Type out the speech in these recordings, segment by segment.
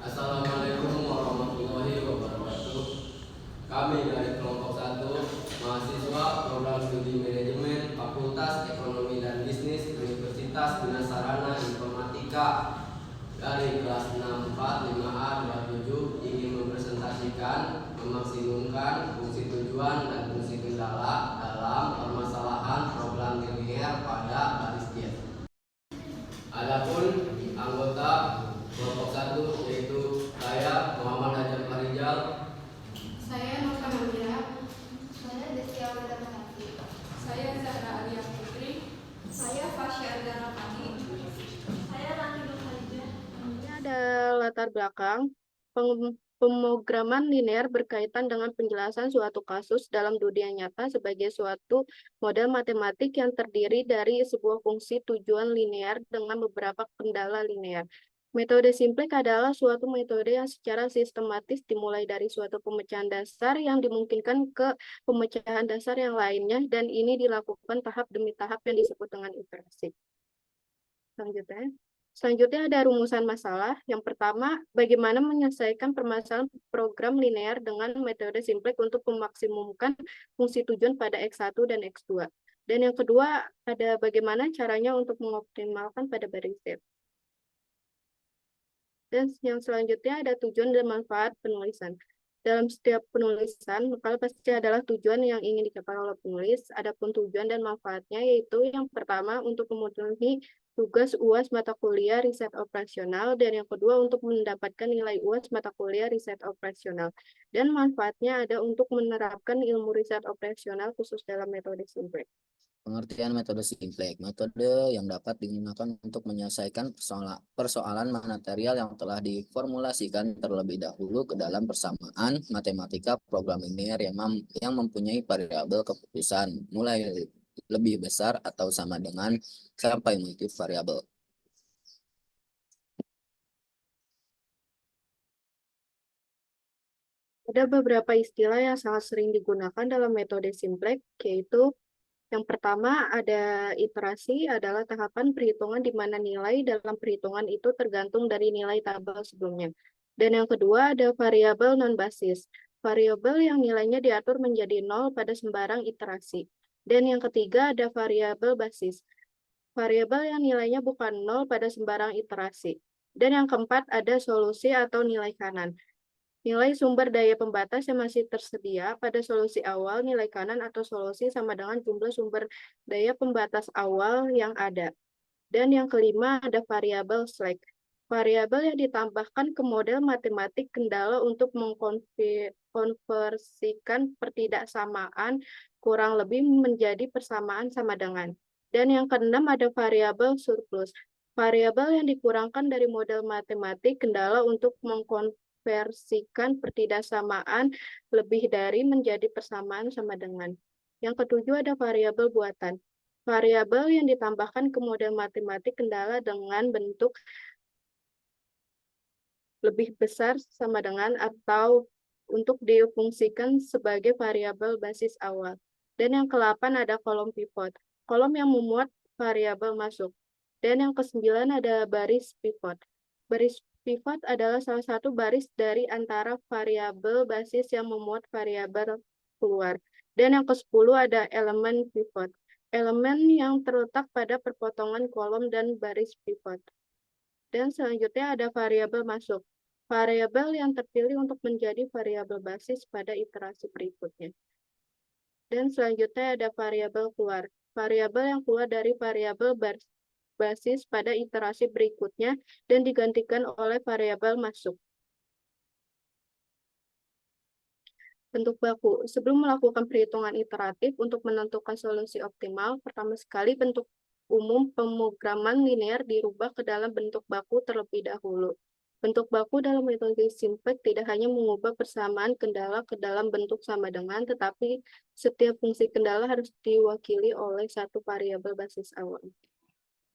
Assalamualaikum warahmatullahi wabarakatuh. Kami dari kelompok 1, mahasiswa program studi manajemen Fakultas Ekonomi dan Bisnis Universitas Bina Sarana Informatika dari kelas 64 5A 27 ingin mempresentasikan memaksimumkan fungsi tujuan dan fungsi kendala dalam permasalahan program linear pada baris jet. Adapun anggota kelompok 1 yaitu saya Muhammad Hajat Farijal, Saya Nova Namira. Saya Desya Wadamati. Saya Zahra Alia Putri. Saya Fasya Ardana Padi. Saya Rani Nurhalijah. Ini ada latar belakang pemrograman linear berkaitan dengan penjelasan suatu kasus dalam dunia nyata sebagai suatu model matematik yang terdiri dari sebuah fungsi tujuan linear dengan beberapa kendala linear. Metode simplex adalah suatu metode yang secara sistematis dimulai dari suatu pemecahan dasar yang dimungkinkan ke pemecahan dasar yang lainnya, dan ini dilakukan tahap demi tahap yang disebut dengan iterasi. Selanjutnya ada rumusan masalah. Yang pertama, bagaimana menyelesaikan permasalahan program linear dengan metode simplex untuk memaksimumkan fungsi tujuan pada X1 dan X2. Dan yang kedua, ada bagaimana caranya untuk mengoptimalkan pada baris Z. Dan yang selanjutnya ada tujuan dan manfaat penulisan. Dalam setiap penulisan, makalah pasti adalah tujuan yang ingin dicapai oleh penulis. Adapun tujuan dan manfaatnya yaitu yang pertama untuk memenuhi tugas UAS mata kuliah riset operasional, dan yang kedua untuk mendapatkan nilai UAS mata kuliah riset operasional. Dan manfaatnya ada untuk menerapkan ilmu riset operasional khusus dalam metode simplex. Pengertian metode simplex, metode yang dapat digunakan untuk menyelesaikan persoalan material yang telah diformulasikan terlebih dahulu ke dalam persamaan matematika program linear yang mempunyai variabel keputusan mulai lebih besar atau sama dengan sampai multivariabel. Ada beberapa istilah yang sangat sering digunakan dalam metode simplex, yaitu yang pertama ada iterasi, adalah tahapan perhitungan di mana nilai dalam perhitungan itu tergantung dari nilai tabel sebelumnya. Dan yang kedua ada variabel non-basis, variabel yang nilainya diatur menjadi 0 pada sembarang iterasi. Dan yang ketiga ada variabel basis, variabel yang nilainya bukan 0 pada sembarang iterasi. Dan yang keempat ada solusi atau nilai kanan, nilai sumber daya pembatas yang masih tersedia pada solusi awal, nilai kanan atau solusi sama dengan jumlah sumber daya pembatas awal yang ada. Dan yang kelima ada variabel slack, variabel yang ditambahkan ke model matematik kendala untuk mengkonversikan pertidaksamaan kurang lebih menjadi persamaan sama dengan. Dan yang keenam ada variabel surplus, variabel yang dikurangkan dari model matematik kendala untuk mengkonversikan pertidaksamaan lebih dari menjadi persamaan sama dengan. Yang ketujuh ada variabel buatan, variabel yang ditambahkan ke model matematik kendala dengan bentuk lebih besar sama dengan atau untuk difungsikan sebagai variabel basis awal. Dan yang ke-8 ada kolom pivot, kolom yang memuat variabel masuk. Dan yang ke-9 ada baris pivot. Baris pivot adalah salah satu baris dari antara variabel basis yang memuat variabel keluar. Dan yang ke-10 ada elemen pivot, elemen yang terletak pada perpotongan kolom dan baris pivot. Dan selanjutnya ada variabel masuk, variabel yang terpilih untuk menjadi variabel basis pada iterasi berikutnya. Dan selanjutnya ada variabel keluar, variabel yang keluar dari variabel basis pada iterasi berikutnya dan digantikan oleh variabel masuk. Bentuk baku. Sebelum melakukan perhitungan iteratif untuk menentukan solusi optimal, pertama sekali bentuk umum pemrograman linear dirubah ke dalam bentuk baku terlebih dahulu. Bentuk baku dalam metode simplex tidak hanya mengubah persamaan kendala ke dalam bentuk sama dengan, tetapi setiap fungsi kendala harus diwakili oleh satu variabel basis awal.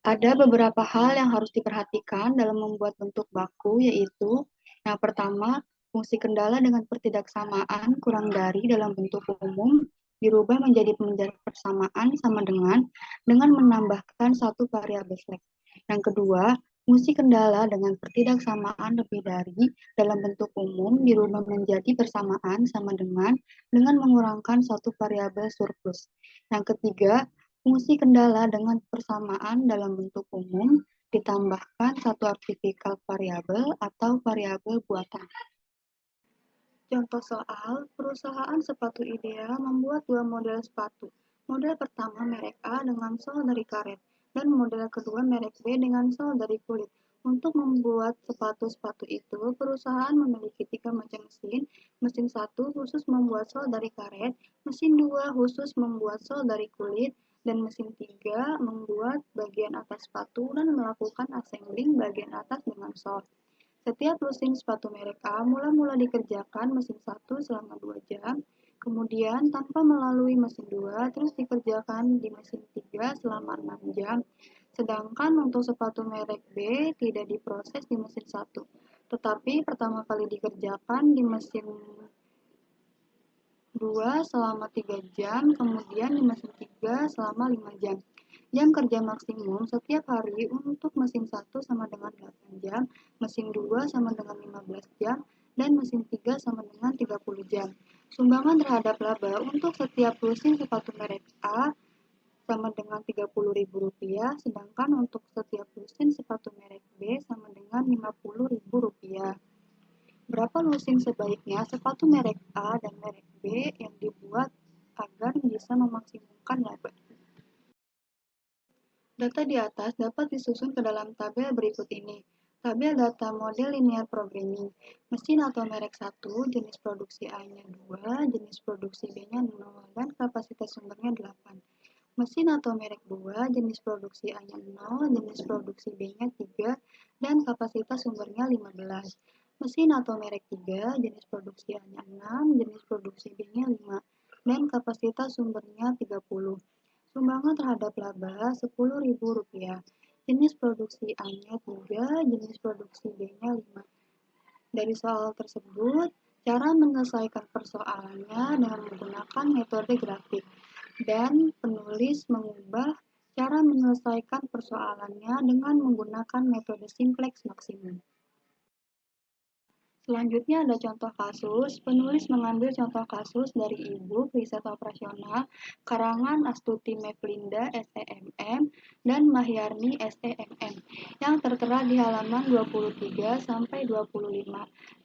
Ada beberapa hal yang harus diperhatikan dalam membuat bentuk baku, yaitu yang pertama, fungsi kendala dengan pertidaksamaan kurang dari dalam bentuk umum dirubah menjadi persamaan sama dengan menambahkan satu variabel slack. Yang kedua, Fungsi kendala dengan pertidaksamaan lebih dari dalam bentuk umum dirubah menjadi persamaan sama dengan mengurangkan satu variabel surplus. Yang ketiga, fungsi kendala dengan persamaan dalam bentuk umum ditambahkan satu artifikal variabel atau variabel buatan. Contoh soal, perusahaan sepatu ideal membuat dua model sepatu. Model pertama merek A dengan sol dari karet, dan model kedua merek B dengan sol dari kulit. Untuk membuat sepatu-sepatu itu, perusahaan memiliki 3 macam mesin. Mesin 1 khusus membuat sol dari karet, mesin 2 khusus membuat sol dari kulit, dan mesin 3 membuat bagian atas sepatu dan melakukan assembling bagian atas dengan sol. Setiap lusin sepatu merek A mula-mula dikerjakan mesin 1 selama 2 jam, kemudian tanpa melalui mesin 2 terus dikerjakan di mesin 3 selama 6 jam. Sedangkan untuk sepatu merek B tidak diproses di mesin 1, tetapi pertama kali dikerjakan di mesin 2 selama 3 jam, kemudian di mesin 3 selama 5 jam. Jam kerja maksimum setiap hari untuk mesin 1 sama dengan 8 jam, mesin 2 sama dengan 15 jam, dan mesin 3 sama dengan 30 jam. Sumbangan terhadap laba untuk setiap lusin sepatu merek A sama dengan Rp30.000, sedangkan untuk setiap lusin sepatu merek B sama dengan Rp50.000. Berapa lusin sebaiknya sepatu merek A dan merek B yang dibuat agar bisa memaksimalkan laba? Data di atas dapat disusun ke dalam tabel berikut ini. Tabel data model linear programming. Mesin atau merek 1, jenis produksi A-nya 2, jenis produksi B-nya 0, dan kapasitas sumbernya 8. Mesin atau merek 2, jenis produksi A-nya 0, jenis produksi B-nya 3, dan kapasitas sumbernya 15. Mesin atau merek 3, jenis produksi A-nya 6, jenis produksi B-nya 5, dan kapasitas sumbernya 30. Sumbangan terhadap laba Rp10.000. Jenis produksi A-nya 3, jenis produksi B-nya 5. Dari soal tersebut, cara menyelesaikan persoalannya dengan menggunakan metode grafik, dan penulis mengubah cara menyelesaikan persoalannya dengan menggunakan metode simplex maksimum. Selanjutnya ada contoh kasus. Penulis mengambil contoh kasus dari e-book Riset Operasional karangan Astuti Mevlinda SEMM dan Mahyarni SEMM yang tertera di halaman 23 sampai 25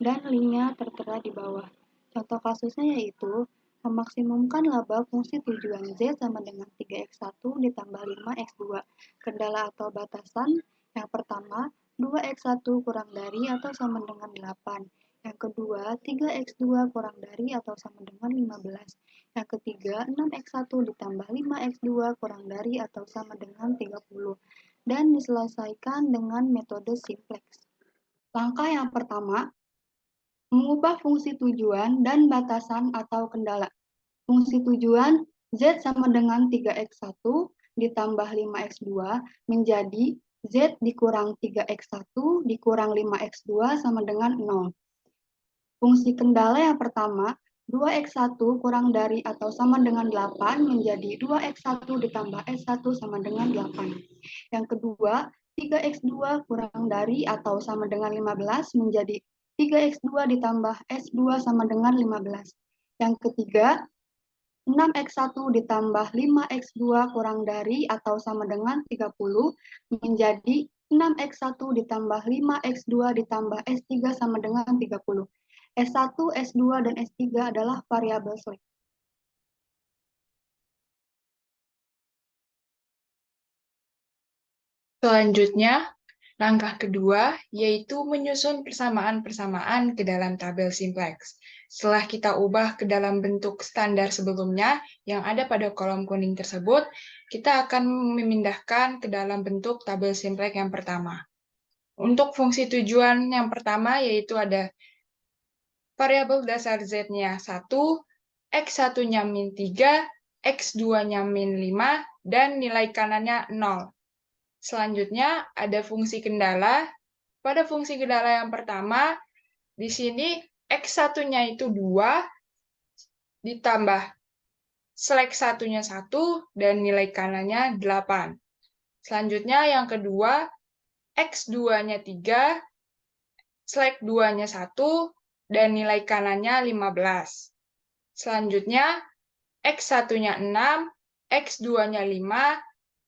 dan linknya tertera di bawah. Contoh kasusnya yaitu memaksimumkan laba fungsi tujuan Z sama dengan 3x1 ditambah 5x2. Kendala atau batasan yang pertama, 2x1 kurang dari atau sama dengan 8. Yang kedua, 3x2 kurang dari atau sama dengan 15. Yang ketiga, 6x1 ditambah 5x2 kurang dari atau sama dengan 30. Dan diselesaikan dengan metode simplex. Langkah yang pertama, mengubah fungsi tujuan dan batasan atau kendala. Fungsi tujuan Z sama dengan 3x1 ditambah 5x2 menjadi Z dikurang 3x1 dikurang 5x2 sama dengan 0. Fungsi kendala yang pertama, 2x1 kurang dari atau sama dengan 8 menjadi 2x1 ditambah s1 sama dengan 8. Yang kedua, 3x2 kurang dari atau sama dengan 15 menjadi 3x2 ditambah s2 sama dengan 15. Yang ketiga, 6x1 ditambah 5x2 kurang dari atau sama dengan 30 menjadi 6x1 ditambah 5x2 ditambah S3 sama dengan 30. S1, S2, dan S3 adalah variabel selek. Selanjutnya, langkah kedua yaitu menyusun persamaan-persamaan ke dalam tabel simplex. Setelah kita ubah ke dalam bentuk standar sebelumnya yang ada pada kolom kuning tersebut, kita akan memindahkan ke dalam bentuk tabel simplex yang pertama. Untuk fungsi tujuan yang pertama yaitu ada variabel dasar Z-nya 1, X1-nya min 3, X2-nya min 5, dan nilai kanannya 0. Selanjutnya ada fungsi kendala. Pada fungsi kendala yang pertama, di sini X1-nya itu 2, ditambah select 1-nya 1, dan nilai kanannya 8. Selanjutnya yang kedua, X2-nya 3, slack 2-nya 1, dan nilai kanannya 15. Selanjutnya, X1-nya 6, X2-nya 5,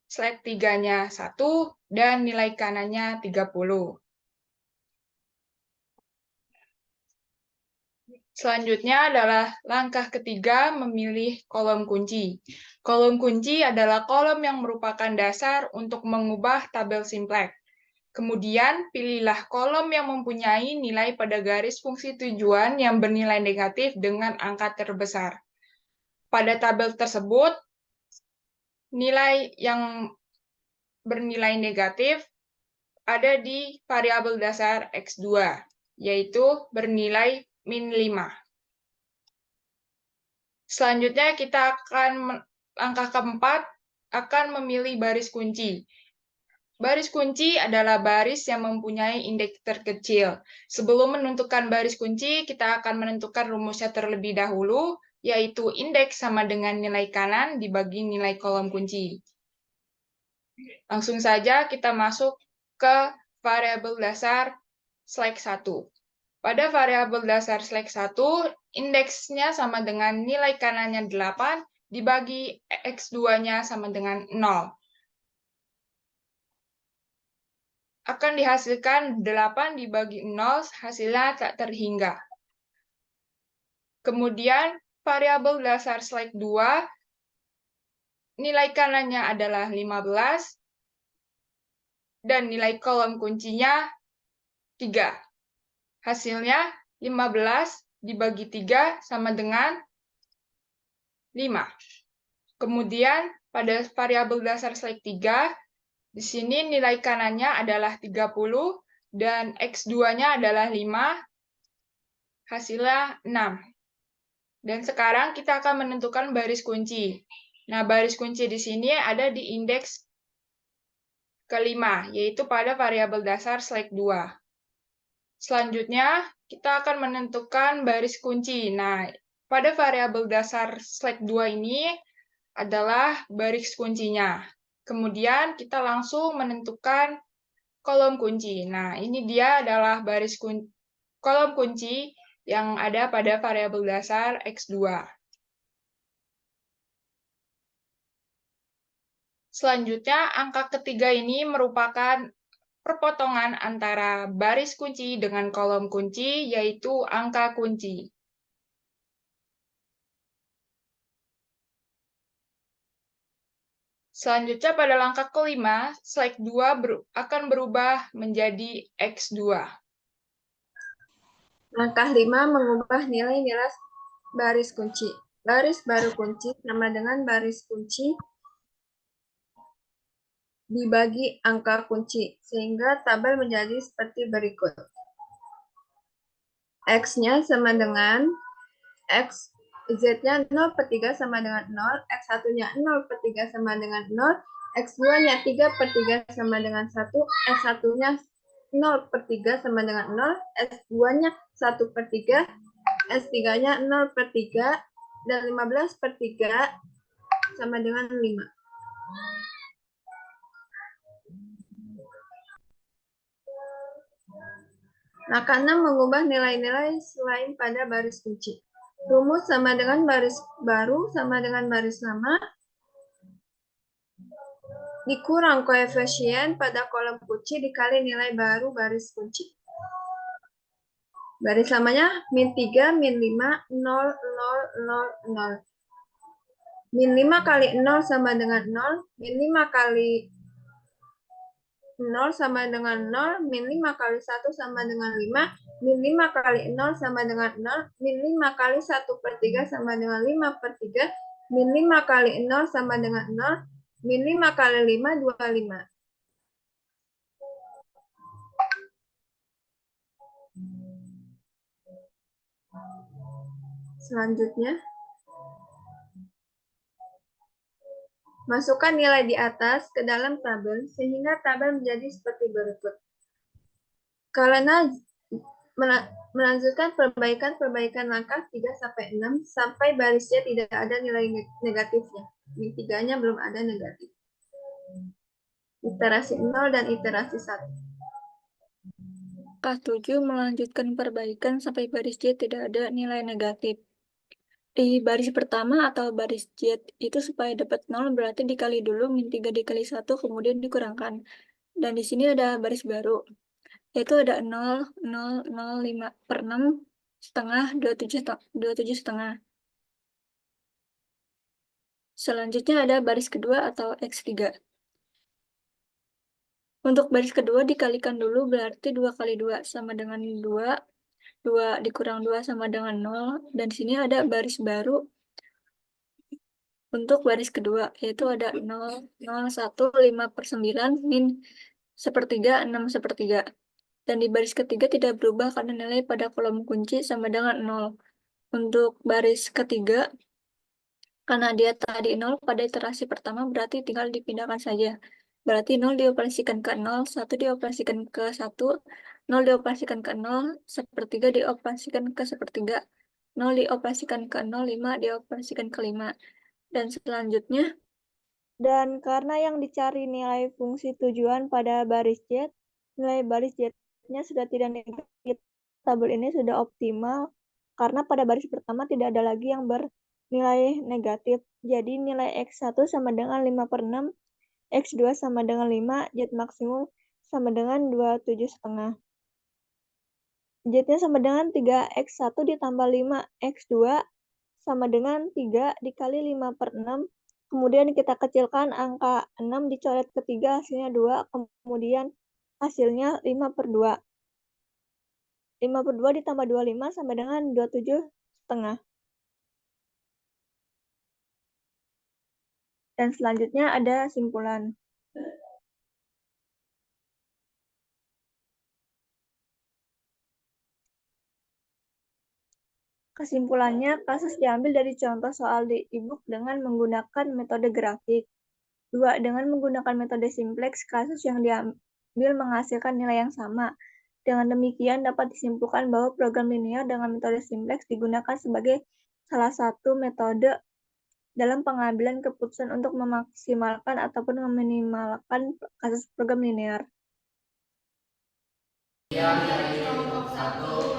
slack 3-nya 1, dan nilai kanannya 30. Selanjutnya adalah langkah ketiga, memilih kolom kunci. Kolom kunci adalah kolom yang merupakan dasar untuk mengubah tabel simplex. Kemudian, pilihlah kolom yang mempunyai nilai pada garis fungsi tujuan yang bernilai negatif dengan angka terbesar. Pada tabel tersebut, nilai yang bernilai negatif ada di variabel dasar X2, yaitu bernilai min 5. Selanjutnya kita akan langkah keempat akan memilih baris kunci. Baris kunci adalah baris yang mempunyai indeks terkecil. Sebelum menentukan baris kunci, kita akan menentukan rumusnya terlebih dahulu, yaitu indeks sama dengan nilai kanan dibagi nilai kolom kunci. Langsung saja kita masuk ke variabel dasar slack 1. Pada variabel dasar slack 1, indeksnya sama dengan nilai kanannya 8, dibagi X2-nya sama dengan 0. Akan dihasilkan 8 dibagi 0, hasilnya tak terhingga. Kemudian, variabel dasar slack 2, nilai kanannya adalah 15, dan nilai kolom kuncinya 3. Hasilnya 15 dibagi 3 sama dengan 5. Kemudian pada variabel dasar slack 3, di sini nilai kanannya adalah 30 dan X2-nya adalah 5, hasilnya 6. Dan sekarang kita akan menentukan baris kunci. Nah, baris kunci di sini ada di indeks kelima, yaitu pada variabel dasar slack 2. Selanjutnya, kita akan menentukan baris kunci. Nah, pada variabel dasar slack 2 ini adalah baris kuncinya. Kemudian, kita langsung menentukan kolom kunci. Nah, ini dia adalah kolom kunci yang ada pada variabel dasar X2. Selanjutnya, angka ketiga ini merupakan perpotongan antara baris kunci dengan kolom kunci, yaitu angka kunci. Selanjutnya, pada langkah kelima, slack 2 akan berubah menjadi X2. Langkah 5 mengubah nilai-nilai baris kunci. Baris baru kunci sama dengan baris kunci dibagi angka kunci, sehingga tabel menjadi seperti berikut. X-nya sama dengan X, Z-nya 0 per 3 sama dengan 0, X1-nya 0 per 3 sama dengan 0, X2-nya 3 per 3 sama dengan 1, S1-nya 0 per 3 sama dengan 0, S2-nya 1 per 3, S3-nya 0 per 3, dan 15 per 3 sama dengan 5. Langkah 6 mengubah nilai-nilai selain pada baris kunci. Rumus sama dengan baris baru sama dengan baris lama dikurang koefisien pada kolom kunci dikali nilai baru baris kunci. Baris lamanya min 3, min 5, 0, 0, 0, 0. Min 5 kali 0 sama dengan 0, min 5 kali 0 sama dengan 0, min 5 kali 1 sama dengan 5, min 5 kali 0 sama dengan 0, min 5 kali 1 per 3 sama dengan 5 per 3, min 5 kali 0 sama dengan 0, min 5 kali 5, 25. Selanjutnya, masukkan nilai di atas ke dalam tabel sehingga tabel menjadi seperti berikut. Karena melanjutkan perbaikan langkah 3-6 sampai barisnya tidak ada nilai negatifnya. Min 3-nya belum ada negatif. Iterasi 0 dan iterasi 1. Langkah 7, melanjutkan perbaikan sampai baris Z tidak ada nilai negatif. Di baris pertama atau baris Z itu supaya dapat 0 berarti dikali dulu min 3 dikali 1 kemudian dikurangkan. Dan di sini ada baris baru, yaitu ada 0, 0, 0, 5 per 6 setengah, 27 setengah. Selanjutnya ada baris kedua atau X3. Untuk baris kedua dikalikan dulu berarti 2 kali 2 sama dengan 2. 2 dikurang 2 sama dengan 0. Dan di sini ada baris baru untuk baris kedua, yaitu ada 0, 0, 1, 5 per 9, min sepertiga, 6 sepertiga. Dan di baris ketiga tidak berubah karena nilai pada kolom kunci sama dengan 0. Untuk baris ketiga, karena dia tadi 0 pada iterasi pertama, berarti tinggal dipindahkan saja. Berarti 0 dioperasikan ke 0, 1 dioperasikan ke 1, 0 dioperasikan ke 0, sepertiga dioperasikan ke sepertiga, 0 dioperasikan ke 0, 5 dioperasikan ke 5. Dan selanjutnya, dan karena yang dicari nilai fungsi tujuan pada baris Z, nilai baris Z-nya sudah tidak negatif. Tabel ini sudah optimal karena pada baris pertama tidak ada lagi yang bernilai negatif. Jadi nilai X1 sama dengan 5 per 6, X2 sama dengan 5, Z maksimum sama dengan 27 setengah. Z-nya sama dengan 3X1 ditambah 5X2 sama dengan 3 dikali 5 per 6. Kemudian kita kecilkan angka 6 dicoret ke 3, hasilnya 2. Kemudian hasilnya 5 per 2. 5 per 2 ditambah 25 sama dengan 27 setengah. Dan selanjutnya ada simpulan. Kesimpulannya, kasus diambil dari contoh soal di e-book dengan menggunakan metode grafik. 2. Dengan menggunakan metode simplex, kasus yang diambil menghasilkan nilai yang sama. Dengan demikian, dapat disimpulkan bahwa program linear dengan metode simplex digunakan sebagai salah satu metode dalam pengambilan keputusan untuk memaksimalkan ataupun meminimalkan kasus program linear. Sekian dari kelompok 1.